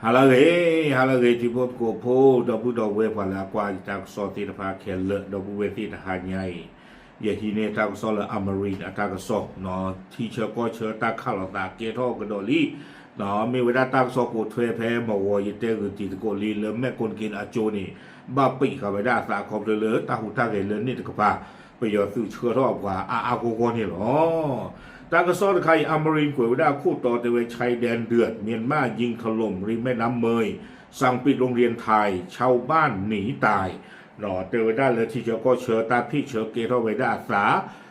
Halage tipo kopo dobu dobu pala kwa tak soti ta pha khel dobu we ti ta ha nyai ye hi ne tak so la amarin atak so no teacher ko che ta kha lo ta ke tho ko do li no mi we da tak so ko thwe phe mo wo ye te gu ti ko li le me kon kin a jo ni ba pi kha we da sa ko le ta hu ta ge le ni ta paไปยอสื่อเชื่อทอบกว่าอาโกโกนี่หรอตากระซ้อนใครอเมริกาได้คู่ต่อเตเวชายแดนเดือดเมียนมายิงถล่มริมแม่น้ำเมยสั่งปิดโรงเรียนไทยชาวบ้านหนีตายหนอเตเวได้เลยที่เจ้าก็เชื่อตาพี่เชื่อเกทอไว้ได้สา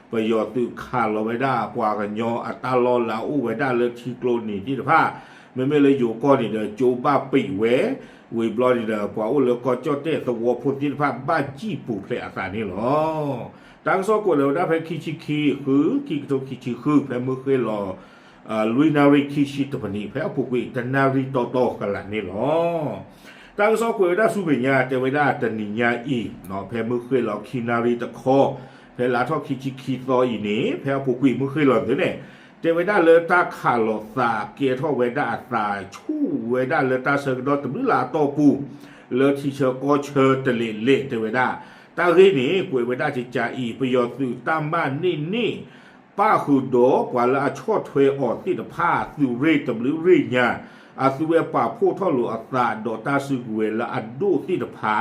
ไปยอสื่อขาเราไว้ได้กว่ากันยออัตาลอลาอู้ไว้ได้เลยที่โกลนีที่ผ้าไม่เลยอยู่ก้อนนี่เด้อจูบ้าปีเววีบลอนี่เด้อพออู้แล้วก็เจ้าเต้สวอพุทธิภาพบ้าจี้ปูเพลอาสานี่หรอตั้งโซกุเลวได้เพคิชิคีคือคิกโตคิชิคือเพมือเคยรอลุยนาริคิชิตปนีเพอปุกวิตนาริโตโตกันละนี่หรอตั้งโซกุเลวได้สุเบียเตวได้ตนิญาอีเนาะเพมือเคยรอคินาริตะคอเพลาทอคิชิคีโตอีนี้เพอปุกวิมือเคยรอเนี่ยเตวได้เลยตาขาลอซาเกียทอเวด้าตาชู่เวด้าเลยตาเสกดอตมือลาโตปูเลยที่เชอก็เชอตะเลเละเตวด้าตาเรนี่กวยเวด้าจิจาอีประโยชน์สื่อตามบ้านนี่ป้าคือโดกว่าละชอดเทวออดที่ตะผ้าสื่อเรตำหรือเรียอาสุเวป่าผู้ท่อหลวอัตราดอตาสื่อเวละอัดดูที่ตะผ้า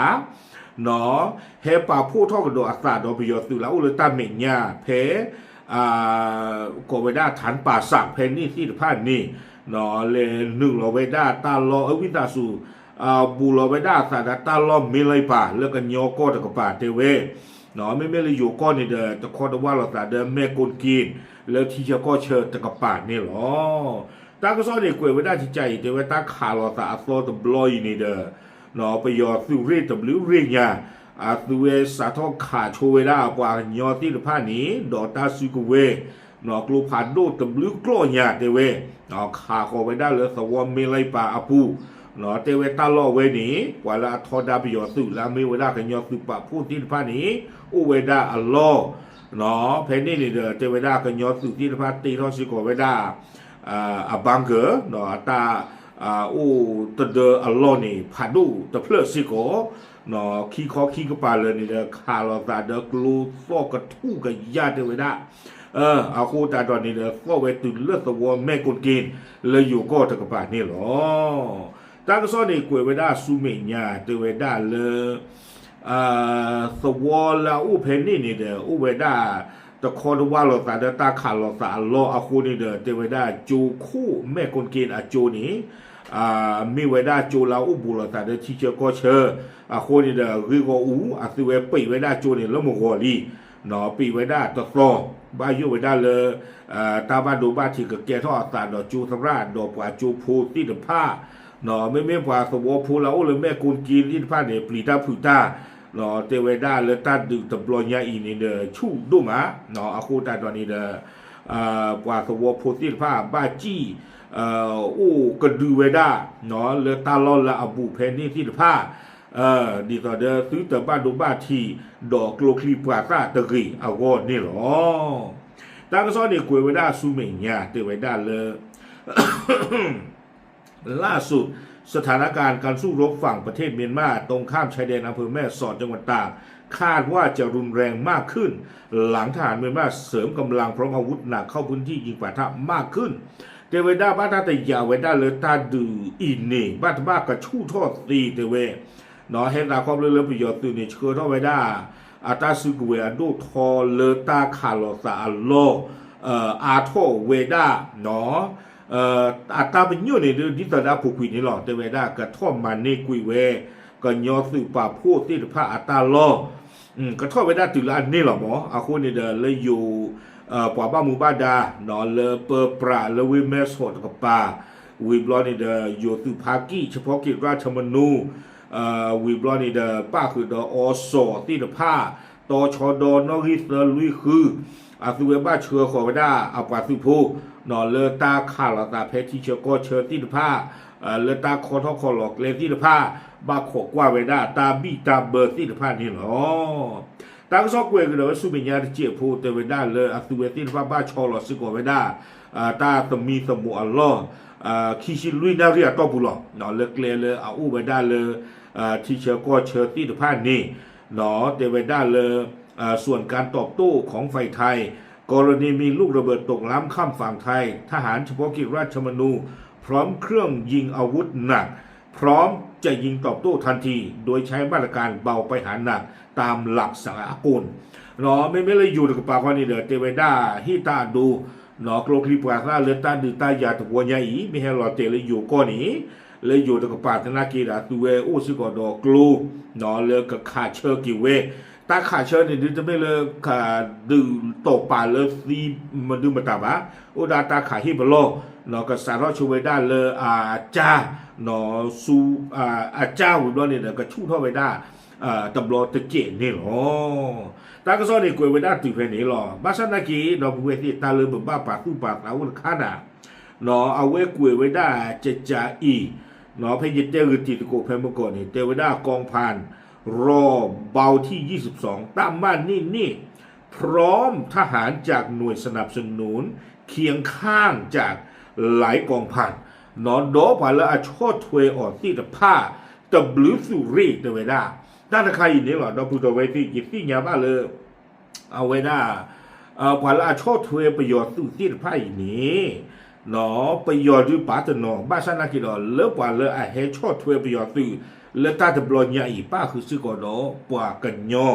เนาะเฮป่าผู้ท่อกับดออัตราดอประโยชน์สื่อละอุลตาเมียเพกเวด้าฐานป่าสักเพนี่ที่ตะผ้านี่เนาะเลยหนึ่งเราเวด้าตาลอวิตาสูบูโรเวด้าสาดตาล้อมมีเลยป่าเลือกกันโยโก้ตะกป่าเทเวเนาะไม่เลยอยู่ก้อนนี่เด้อตะคอตะว่าเราสาเดิมแม่กุนกินแล้วที่จะก็เชิญตะกป่านี่หรอตาก็ซ้อนเด็กกวยเวด้าจิใจเทเวตาขาเราสาโซตะบลอยนี่เด้อเนาะไปยอสุเรตบลิเรียสุเวสาทอขาโชเวด้ากว่าโยที่ตะผ้านี้ดอตาซุกเวเนาะกลูผ่านโดตบลิกล้อยาเทเวเนาะขาโคเวด้าเลยสวอมมีเลยป่าอภูเนาะเตเวตาลอเวนี้กว่าละทอดาบิยอสุลามีเวดากันยอสุปะพูดที่พานี้อุเวดาอัลลอเนาะเพนี่นี่เด้อเตเวดากันยอสุที่พาตีทอสิโกเวดาบังเกอเนาะตาอูตเดออัลลอนี่พาดูตะเพลสิโกเนาะขี้คอขี้กปาเลยนี่เด้อคาลอตาเด้อกลูโซกะทูกะยาเตเวดาเอาคู่ตาตอนนี้เด้อโซเวตุเลือดสวอแม่กุนกินเลยอยู่ก็ตะกปานี่หรอตากระซ้อนในกวยเวด้าซูเมียเตเวด้าเลยสวอลาอุเพนนี่นี่เด้ออุเวด้าตะคอดว่าเราตาเดตาขาเราตาลออาคูนี่เด้อเตเวด้าจูคู่แม่คนกินอาจูนี้มีเวด้าจูลาอุบุเราตาเดที่เจอก็เชออาคูนี่เด้อริโกอูอาซิเวปีเวด้าจูนี่แล้วมโกลีเนาะปีเวด้าตะซอบายุเวด้าเลยตาบ้านดูบ้านที่กับแกทอดตาดอจูสำราญดอกว่าจูพูที่เดผ้าเนาะไม่พอสวอพูเราเลยแม่กุนกินที่ผ้าเนี่ยปลีตาผืตาเนาะเตเวด้าเลยตาดึกตะบลอยาอีนี่เด้อชูดุมาเนาะอาคูตาตอนนี้เด้อกว่าสวอพูที่ผ้าบ้าจี้อู้กระดูเวด้าเนาะเลยตาลอนละอบูเพนนี่ที่ผ้าดีต่อเด้อซื้อแต่บ้านดูบ้านที่ดอกโลคลีปราซาตะกีเอาวอนนี่หรอตากระซ้อนเนี่ยกวยเวด้าซูเมียเตเวด้าเลยล่าสุดสถานการณ์การสู้รบฝั่งประเทศเมียนมาตรงข้ามชายแดนอำเภอแม่สอดจังหวัดตากคาดว่าจะรุนแรงมากขึ้นหลังทหารเมียนมาเสริมกำลังพร้อมอาวุธหนักเข้าพื้นที่ยิงปะทะมากขึ้นเตเวด้าบ้านตาแต่ยาเวด้าเลยตาดืออินนี่บ้านบ้ากระชู่ทอดตีเตเวเนาะเห็นนาความเรื่องประโยชน์ตื่นในเชื่อทอดเวด้าอาตาซึกเวอดูทอเลตาคาโลซาอัลโลอาโทเวด้าเนาะอัตราเป็นยุ่นในเรื่องที่ตระผูกผิดนี่หรอแต่เวลากระท่อมมันนี่กุยเวก็ยอสืบป่าพูดที่พระอัตราล้อกระท่อมเวลาตื่นละอันนี่หรอหมออาคุณนี่เดินเลยอยู่ป่าบ้ามูบ้าดานอนเลเปอร์ปราเลวิเมสโหดกับป่าวิบลอนี่เดินอยู่สืบภากี้เฉพาะกิจราชมนูวิบลอนี่เดินป้าคือเดินอสอที่ผ้าตชดนอริสลุยคืออาสุเวบ้าเชือขอเวลาเอาป่าสืบผู้นอนเลตาขาลตาเพชรที่เชื่อก็เชิญที่ผ้าเลตาคอทอคอหลอกเลที่ผ้าบาขกว่าเวด้าตาบีตาเบอร์ที่ผ้านี่หรอ ตั้งซอกเวกเดี๋ยวสุบิญญาเจียพูเตเวด้าเลยอัตุเวตินฟ้าบ้าชอลสิโกเวด้าตาตมีสมุอัลลอฮ์คิชิลุยนาเรียตอบุลเนาะเลิกเลยเอาอูเวด้าเลยที่เชอก็เชอที่ผ่านนี่เนาะเตเวด้าเลยส่วนการตอบโต้ของฝ่ายไทยกรณีมีลูกระเบิดตกล้ำข้ามฝั่งไทยทหารเฉพาะกิจราชมนูพร้อมเครื่องยิงอาวุธหนักพร้อมจะยิงตอบโต้ทันทีโดยใช้มาตรการเบาไปหาหนักตามหลักสากลเนาะไม่เลยอยู่กับปากว่านี่เด้อเตเวด้าฮิตาดูเนาะโกลคลิปว่าซาเลต้าดืตายาตะวัวใหญ่ไม่ให้รอเตเลยอยู่ก้อนนี้เลยอยู่กับปากธนากีฬาตัวโอ้สิกอดอกลูเนาะเลยกับขาเชอร์กิเวตาขาเชอร์เนี่ยจะไม่เลยขาดื้อตกป่าเลยซีมันดื้อมาตาบ้าโอ้ดาตาขาฮิบโลเนาะกับสารชเวด้าเลยจ้าเนาะซูจ้าหุ่นด้วยเนี่ยกับชู่เท่าเวด้าตำรวจตะเกียนี่หรอตาก็ซ้อนในกวยเวด้าติดเพนี่หรอบ้านฉันนักกีเนาะเวทีตาเลยแบบบ้าปากตู้ปากเอาวุ้นข้าด่าเนาะเอาไว้กวยเวด้าจะจ่าอีเนาะเพยิเตอร์ติดโกเพมก่อนนี่เตเวด้ากองพันรอเบาที่22ตามบ้านนี่พร้อมทหารจากหน่วยสนับสนุนเคียงข้างจากหลายกองพันนอนโดผ่านแล้วอาชดถวยออกที่ตะผ้าตะบลือสุรีเตเวด้าด้านใครนี่หรอเราพูดเอาไว้ที่ยิบที่ยาบ้าเลยเอาไว้ด้าผ่านแล้วอาชดถวยประโยชน์สุที่ตะผ้าอย่างนี้เนาะประโยชน์ด้วยป่าตะนอบ้านฉันนักกีฬาเลิกผ่านเลยเฮชดถวยประโยชน์สุแล้วตาจะบล็อกยาอีป้าคือซื้อก่อนเนาะปว่ากันยอ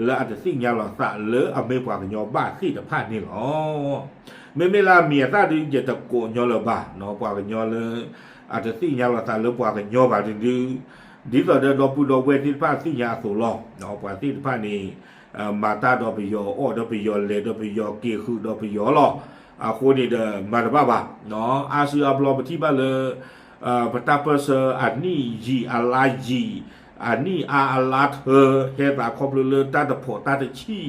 แล้วอาจจะสิ่งยาหลอดสะเลือเอาไม่ปว่ากันยอบ้าที่จะพลาดนี่หรอไม่ลาเมียตาดูจะตะโกนยอเลยบ้าเนาะปว่ากันยอเลยอาจจะสิ่งยาหลอดสะเลือปว่ากันยอบ้าจริงดีต่อเดินดอปูดอเวทีพลาดสิ่งยาสูรอเนาะปว่าที่พลาดนี่มาตาดอไปยออ้อดอไปยอเลดอไปยอเกี่ยคือดอไปยอหรอคนนี้เดินมาบ้าเนาะอาซื้ออัพโหลดไปที่บ้านเลยพระตาเปอร์เซอร์อันนี้ยีอะไรยีอันนี้อะไรเธอเฮตาครบเลยตาตะโผตาตะชี้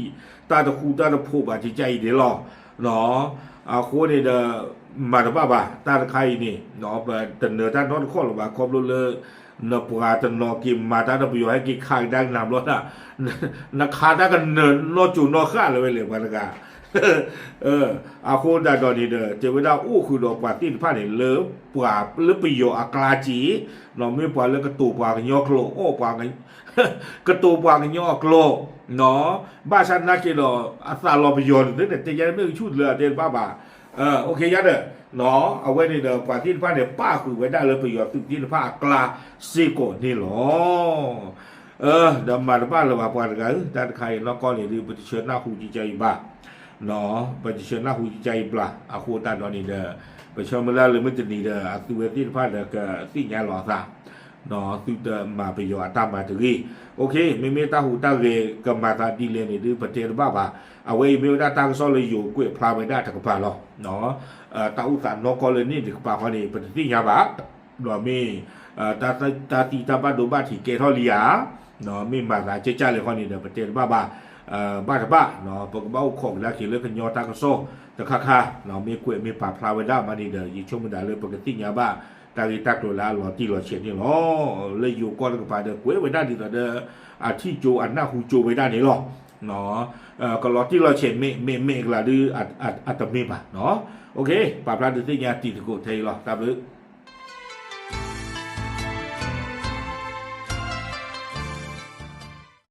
ตาตะคูตาตะโผบาจิใจเดี๋ยวรอเนาะคนนี้เดมาบ้าตาตะใครนี่เนาะแต่เนื้อตาโนอนข้อหรือว่าครบเลยนปลาตะนอกิมมาตาตะประโยชน์ให้กินข้างดังน้ำรถนักขาตากันเนินนอจูนอข้าเลยเลยมันกาอาโคดาดอนีเดเจเวดาอู้คือดอกปาตินผ้าเนี่ยเลือปว่าเลือประโยชน์กลาจีเราไม่ปว่าเลือกระตูปว่ากันยอกโลโอ้ปว่ากันกระตูปว่ากันยอกโลเนาะบ้าฉันนักเกดออาซาลอประโยชน์เนี่ยจะยังไม่ชุดเรือเดินบ้าโอเคยัดเนาะเอาไว้ในเดปาตินผ้าเนี่ยป้าคือไว้ได้เลยประโยชน์ตินผ้ากลาซีโกนี่หรอเดิมมาบ้านเราว่าปว่ากันแต่ใครนอกก้อนเนี่ยดูปฏิเสธหน้าหูจิใจบ้าเนาะปฏิเสธหน้าหูใจปลาอาโคตาดอนี่เดไปชมมาแล้วเลยมันจะนี่เดอตัวเวทีพาเดก็สิ่งยาหล่อซะเนาะตัวเดมาไปยอตามมาถึงนี่โอเคไม่ตาหูตาเวกับมาตาดีเลนี่ดูประเทศบ้าเอาไว้ไม่ได้ตั้งซ้อนเลยอยู่กุ้ยพลาไม่ได้ถักปลาหรอกเนาะตาอุตสานนกเลยนี่ถึงปลาคนนี้ปฏิทินยาบ้าเนาะมีตาตีตาบ้าดูบ้าที่เกทอลียเนาะมีมาตาเจ้าเลยคนนี้เดประเทศบ้าบ้าเนาะปกเบ้าของแล้วขี่เลือกกันยอตากระโซแต่ค่าเนาะมีกล้วยมีป่าพลาไว้ได้มาดีเดอยิ่งช่วงมันได้เลยปกติยาบ้าตาลีตักตัวละหล่อตีหล่อเฉียดนี่หรอเลยอยู่ก้อนกับป่าเดอกล้วยไว้ได้ดีต่อเดอที่โจอันหน้าหูโจไว้ได้นี่หรอเนาะก็หล่อตีหล่อเฉียดเมกละดื้ออัตเมป่ะเนาะโอเคป่าพลาดื้อที่ยาตีตะโกเทหรอตามเลย